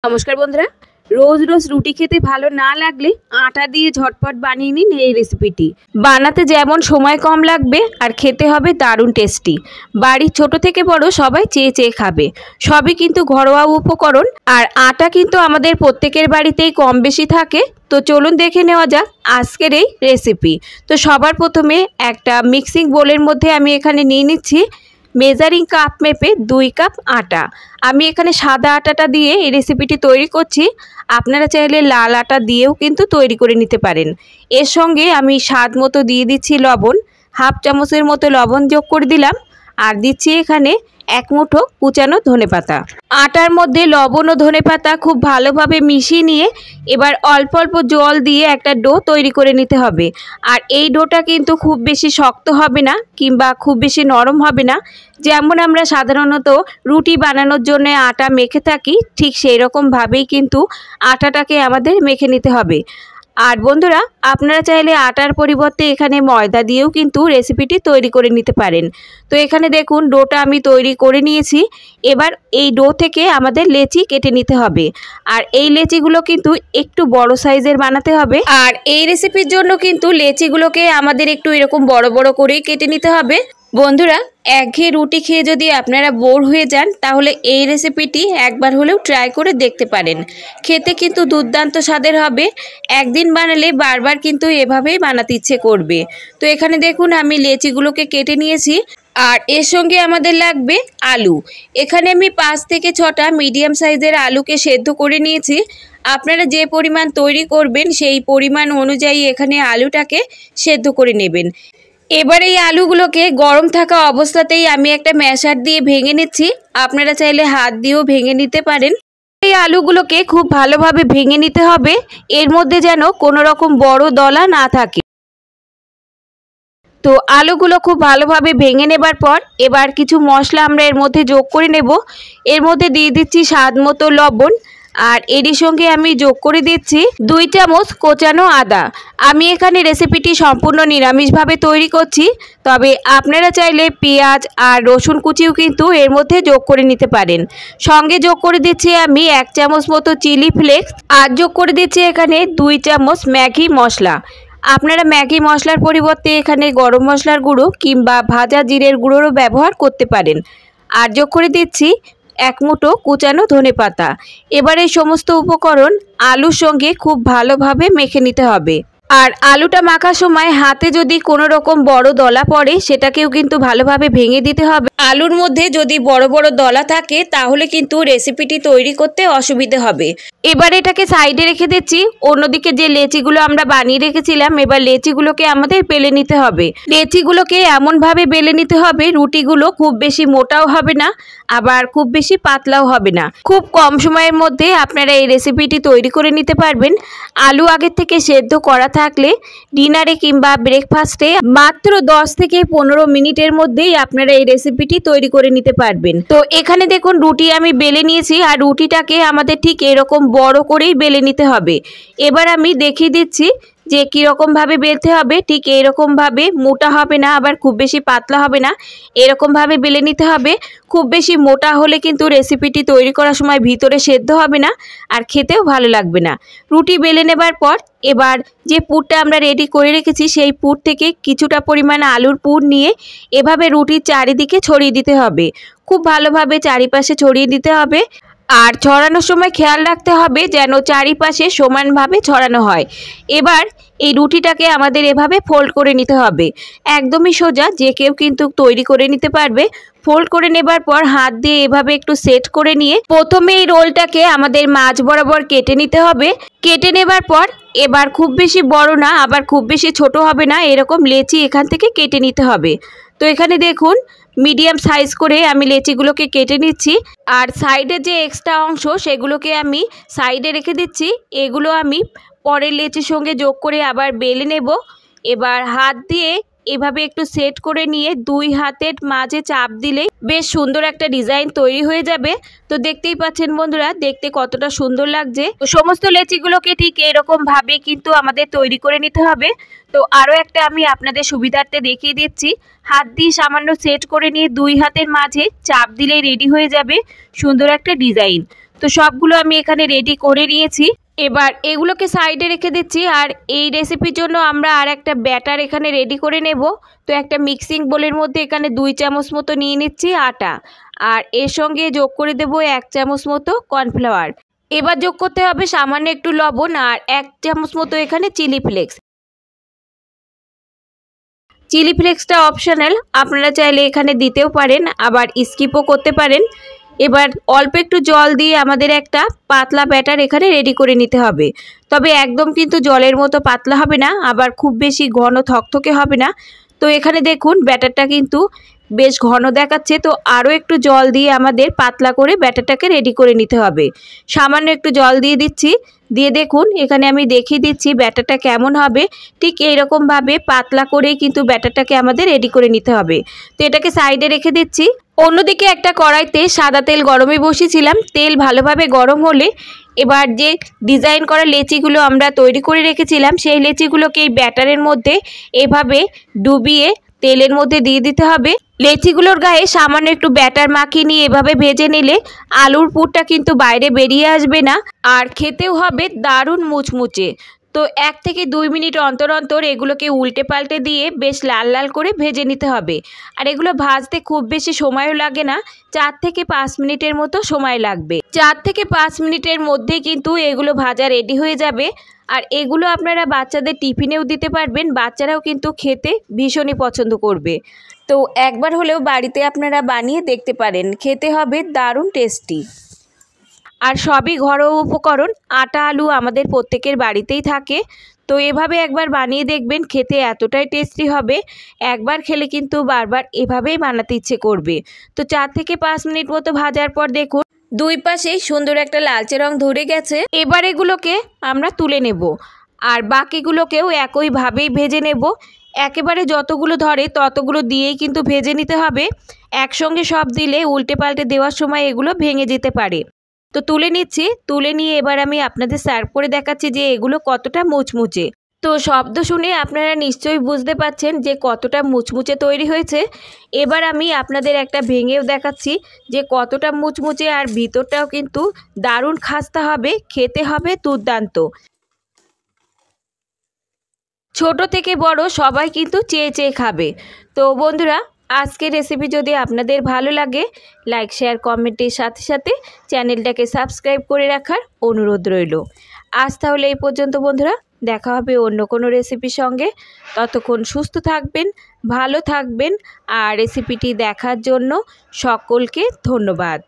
নমস্কার বন্ধুরা, রোজ রোজ রুটি খেতে ভালো না লাগলে আটা দিয়ে ঝটপট বানিয়ে নিন এই রেসিপিটি। বানাতে যেমন সময় কম লাগবে আর খেতে হবে দারুণ টেস্টি। বাড়ির ছোট থেকে বড় সবাই চেয়ে চেয়ে খাবে। সবই কিন্তু ঘরোয়া উপকরণ, আর আটা কিন্তু আমাদের প্রত্যেকের বাড়িতেই কম বেশি থাকে। তো চলুন দেখে নেওয়া যাক আজকের এই রেসিপি। তো সবার প্রথমে একটা মিক্সিং বোলের মধ্যে আমি এখানে নিয়ে নিচ্ছি মেজারিং কাপ মেপে 2 কাপ আটা। আমি এখানে সাদা আটাটা দিয়ে এই রেসিপিটি তৈরি করছি। আপনারা চাইলে লাল আটা দিয়েও কিন্তু তৈরি করে নিতে পারেন। এর সঙ্গে আমি স্বাদ মতো দিয়ে দিচ্ছি লবণ, হাফ চামচের মতো লবণ যোগ করে দিলাম। আর দিচ্ছি এখানে 1 মুঠো কুচানো ধনেপাতা। আটার মধ্যে লবণ ও ধনেপাতা খুব ভালোভাবে মিশিয়ে নিয়ে এবার অল্প অল্প জল দিয়ে একটা ডো তৈরি করে নিতে হবে। আর এই ডোটা কিন্তু খুব বেশি শক্ত হবে না কিংবা খুব বেশি নরম হবে না। যেমন আমরা সাধারণত রুটি বানানোর জন্য আটা মেখে থাকি, ঠিক সেই রকমভাবেই কিন্তু আটাটাকে আমাদের মেখে নিতে হবে। আর বন্ধুরা, আপনারা চাইলে আটার পরিবর্তে এখানে ময়দা দিয়েও কিন্তু রেসিপিটি তৈরি করে নিতে পারেন। তো এখানে দেখুন ডোটা আমি তৈরি করে নিয়েছি। এবার এই ডো থেকে আমাদের লেচি কেটে নিতে হবে। আর এই লেচিগুলো কিন্তু একটু বড় সাইজের বানাতে হবে। আর এই রেসিপির জন্য কিন্তু লেচিগুলোকে আমাদের একটু এরকম বড় বড় করেই কেটে নিতে হবে। বন্ধুরা, একঘেয়ে রুটি খেয়ে যদি আপনারা বোর হয়ে যান তাহলে এই রেসিপিটি একবার হলেও ট্রাই করে দেখতে পারেন। খেতে কিন্তু দুর্দান্ত স্বাদের হবে। একদিন বানালে বারবার কিন্তু এভাবেই বানাতে ইচ্ছে করবে। তো এখানে দেখুন আমি লেচিগুলোকে কেটে নিয়েছি। আর এর সঙ্গে আমাদের লাগবে আলু। এখানে আমি 5 থেকে 6টা মিডিয়াম সাইজের আলুকে সেদ্ধ করে নিয়েছি। আপনারা যে পরিমাণ তৈরি করবেন সেই পরিমাণ অনুযায়ী এখানে আলুটাকে সেদ্ধ করে নেবেন। এবার এই আলুগুলোকে গরম থাকা অবস্থাতেই আমি একটা ম্যাশার দিয়ে ভেঙে নিচ্ছি। আপনারা চাইলে হাত দিয়েও ভেঙে নিতে পারেন। এই আলুগুলোকে খুব ভালোভাবে ভেঙে নিতে হবে, এর মধ্যে যেন কোনো রকম বড় দলা না থাকে। তো আলুগুলো খুব ভালোভাবে ভেঙে নেবার পর এবার কিছু মশলা আমরা এর মধ্যে যোগ করে নেব। এর মধ্যে দিয়ে দিচ্ছি স্বাদ মতো লবণ। আর এরই সঙ্গে আমি যোগ করে দিচ্ছি 2 চামচ কোচানো আদা। আমি এখানে রেসিপিটি সম্পূর্ণ নিরামিষভাবে তৈরি করছি, তবে আপনারা চাইলে পেঁয়াজ আর রসুন কুচিও কিন্তু এর মধ্যে যোগ করে নিতে পারেন। সঙ্গে যোগ করে দিচ্ছি আমি 1 চামচ মতো চিলি ফ্লেক্স। আর যোগ করে দিচ্ছি এখানে 2 চামচ ম্যাগি মশলা। আপনারা ম্যাগি মশলার পরিবর্তে এখানে গরম মশলার গুঁড়ো কিংবা ভাজা জিরের গুঁড়োরও ব্যবহার করতে পারেন। আর যোগ করে দিচ্ছি 1 মুঠো কুচানো ধনেপাতা। এবার এই সমস্ত উপকরণ আলুর সঙ্গে খুব ভালোভাবে মেখে নিতে হবে। আর আলুটা মাখার সময় হাতে যদি কোনো রকম বড় দলা পড়ে সেটাকেও কিন্তু ভালোভাবে ভেঙে দিতে হবে। আলুর মধ্যে যদি বড় বড় দলা থাকে তাহলে কিন্তু রেসিপিটি তৈরি করতে অসুবিধে হবে। এবার এটাকে সাইডে রেখে দিচ্ছি। অন্যদিকে যে লেচিগুলো আমরা বানিয়ে রেখেছিলাম, এবার লেচিগুলোকে আমাদের বেলে নিতে হবে। লেচিগুলোকে এমনভাবে বেলে নিতে হবে রুটিগুলো খুব বেশি মোটাও হবে না, আবার খুব বেশি পাতলাও হবে না। খুব কম সময়ের মধ্যে আপনারা এই রেসিপিটি তৈরি করে নিতে পারবেন। আলু আগের থেকে সেদ্ধ করা থাকলে ডিনারে কিংবা ব্রেকফাস্টে মাত্র 10 থেকে 15 মিনিটের মধ্যেই আপনারা এই রেসিপিটি তৈরি করে নিতে পারবেন। তো এখানে দেখুন রুটি আমি বেলে নিয়েছি। আর রুটিটাকে আমাদের ঠিক এরকম বড় করেই বেলে নিতে হবে। এবার আমি দেখিয়ে দিচ্ছি যে কীরকমভাবে বেলতে হবে। ঠিক এইরকমভাবে, মোটা হবে না আবার খুব বেশি পাতলা হবে না, এরকমভাবে বেলে নিতে হবে। খুব বেশি মোটা হলে কিন্তু রেসিপিটি তৈরি করার সময় ভিতরে সেদ্ধ হবে না আর খেতেও ভালো লাগবে না। রুটি বেলে নেবার পর এবার যে পুরটা আমরা রেডি করে রেখেছি সেই পুর থেকে কিছুটা পরিমাণ আলুর পুর নিয়ে এভাবে রুটির চারিদিকে ছড়িয়ে দিতে হবে। খুব ভালোভাবে চারিপাশে ছড়িয়ে দিতে হবে। আর ছড়ানোর সময় খেয়াল রাখতে হবে যেন চারিপাশে সমানভাবে ছড়ানো হয়। এবার এই রুটিটাকে আমাদের এভাবে ফোল্ড করে নিতে হবে। একদমই সোজা, যে কেউ কিন্তু তৈরি করে নিতে পারবে। ফোল্ড করে নেবার পর হাত দিয়ে এভাবে একটু সেট করে নিয়ে প্রথমে এই রোলটাকে আমাদের মাঝ বরাবর কেটে নিতে হবে। কেটে নেবার পর এবার খুব বেশি বড় না আবার খুব বেশি ছোট হবে না, এরকম লেচি এখান থেকে কেটে নিতে হবে। তো এখানে দেখুন মিডিয়াম সাইজ করে আমি লেচিগুলোকে কেটে নিচ্ছি। আর সাইডে যে এক্সট্রা অংশ সেগুলোকে আমি সাইডে রেখে দিচ্ছি। এগুলো আমি পরের লেচির সঙ্গে যোগ করে আবার বেলে নেব। এবার হাত দিয়ে এভাবে একটু সেট করে নিয়ে 2 হাতের মাঝে চাপ দিলেই বেশ সুন্দর একটা ডিজাইন তৈরি হয়ে যাবে। তো দেখতেই পাচ্ছেন বন্ধুরা, দেখতে কতটা সুন্দর লাগছে। তো সমস্ত লেচিগুলোকে ঠিক এরকমভাবে কিন্তু আমাদের তৈরি করে নিতে হবে। তো আরও একটা আমি আপনাদের সুবিধার্থে দেখিয়ে দিচ্ছি। হাত দিয়ে সামান্য সেট করে নিয়ে 2 হাতের মাঝে চাপ দিলেই রেডি হয়ে যাবে সুন্দর একটা ডিজাইন। তো সবগুলো আমি এখানে রেডি করে নিয়েছি। এবার এগুলোকে সাইডে রেখে দিচ্ছি। আর এই রেসিপির জন্য আমরা আর একটা ব্যাটার এখানে রেডি করে নেব। তো একটা মিক্সিং বোলের মধ্যে এখানে 2 চামচ মতো নিয়ে নিচ্ছি আটা, আর এর সঙ্গে যোগ করে দেব 1 চামচ মতো কর্নফ্লাওয়ার। এবার যোগ করতে হবে সামান্য একটু লবণ আর 1 চামচ মতো এখানে চিলি ফ্লেক্স। চিলি ফ্লেক্সটা অপশনাল, আপনারা চাইলে এখানে দিতেও পারেন, আবার স্কিপও করতে পারেন। এবার অল্প একটু জল দিয়ে আমাদের একটা পাতলা ব্যাটার এখানে রেডি করে নিতে হবে। তবে একদম কিন্তু জলের মতো পাতলা হবে না, আবার খুব বেশি ঘন থকথকে হবে না। তো এখানে দেখুন ব্যাটারটা কিন্তু বেশ ঘন দেখাচ্ছে। তো আরও একটু জল দিয়ে আমাদের পাতলা করে ব্যাটারটাকে রেডি করে নিতে হবে। সামান্য একটু জল দিয়ে দিচ্ছি, দিয়ে দেখুন এখানে আমি দেখিয়ে দিচ্ছি ব্যাটারটা কেমন হবে। ঠিক এইরকমভাবে পাতলা করেই কিন্তু ব্যাটারটাকে আমাদের রেডি করে নিতে হবে। তো এটাকে সাইডে রেখে দিচ্ছি। অন্যদিকে একটা কড়াইতে সাদা তেল গরমে বসিয়েছিলাম। তেল ভালোভাবে গরম হলে এবার যে ডিজাইন করা লেচিগুলো আমরা তৈরি করে রেখেছিলাম সেই লেচিগুলোকে এই ব্যাটারের মধ্যে এভাবে ডুবিয়ে তেলের মধ্যে দিয়ে দিতে হবে। লেচিগুলোর গায়ে সামান্য একটু ব্যাটার মাখিয়ে নিয়ে এভাবে ভেজে নিলে আলুর পুরটা কিন্তু বাইরে বেরিয়ে আসবে না, আর খেতেও হবে দারুণ মুচমুচে। তো 1 থেকে 2 মিনিট অন্তর অন্তর এগুলোকে উল্টে পাল্টে দিয়ে বেশ লাল লাল করে ভেজে নিতে হবে। আর এগুলো ভাজতে খুব বেশি সময়ও লাগে না, 4 থেকে 5 মিনিটের মতো সময় লাগবে। 4 থেকে 5 মিনিটের মধ্যে কিন্তু এগুলো ভাজা রেডি হয়ে যাবে। আর এগুলো আপনারা বাচ্চাদের টিফিনেও দিতে পারবেন, বাচ্চারাও কিন্তু খেতে ভীষণই পছন্দ করবে। তো একবার হলেও বাড়িতে আপনারা বানিয়ে দেখতে পারেন, খেতে হবে দারুণ টেস্টি। আর সবই ঘরোয়া উপকরণ, আটা আলু আমাদের প্রত্যেকের বাড়িতেই থাকে। তো এভাবে একবার বানিয়ে দেখবেন, খেতে এতটাই টেস্টি হবে, একবার খেলে কিন্তু বারবার এভাবেই বানাতে ইচ্ছে করবে। তো 4 থেকে 5 মিনিট মতো ভাজার পর দেখুন দুই পাশেই সুন্দর একটা লালচে রং ধরে গেছে। এবার এগুলোকে আমরা তুলে নেব, আর বাকিগুলোকেও একইভাবেই ভেজে নেব। একেবারে যতগুলো ধরে ততগুলো দিয়েই কিন্তু ভেজে নিতে হবে। একসঙ্গে সব দিলে উল্টে পাল্টে দেওয়ার সময় এগুলো ভেঙে যেতে পারে। তো তুলে নিচ্ছি, তুলে নিয়ে এবার আমি আপনাদের সার্ভ করে দেখাচ্ছি যে এগুলো কতটা মুচমুচে। তো শব্দ শুনে আপনারা নিশ্চয়ই বুঝতে পারছেন যে কতটা মুচমুচে তৈরি হয়েছে। এবার আমি আপনাদের একটা ভেঙেও দেখাচ্ছি যে কতটা মুচমুচে, আর ভিতরটাও কিন্তু দারুণ খাস্তা হবে, খেতে হবে দুর্দান্ত। ছোট থেকে বড় সবাই কিন্তু চেয়ে চেয়ে খাবে। তো বন্ধুরা, আজকের রেসিপি যদি আপনাদের ভালো লাগে লাইক শেয়ার কমেন্টের সাথে সাথে চ্যানেলটাকে সাবস্ক্রাইব করে রাখার অনুরোধ রইল। আজ তাহলে এই পর্যন্ত বন্ধুরা, দেখা হবে অন্য কোনো রেসিপির সঙ্গে। ততক্ষণ সুস্থ থাকবেন, ভালো থাকবেন, আর রেসিপিটি দেখার জন্য সকলকে ধন্যবাদ।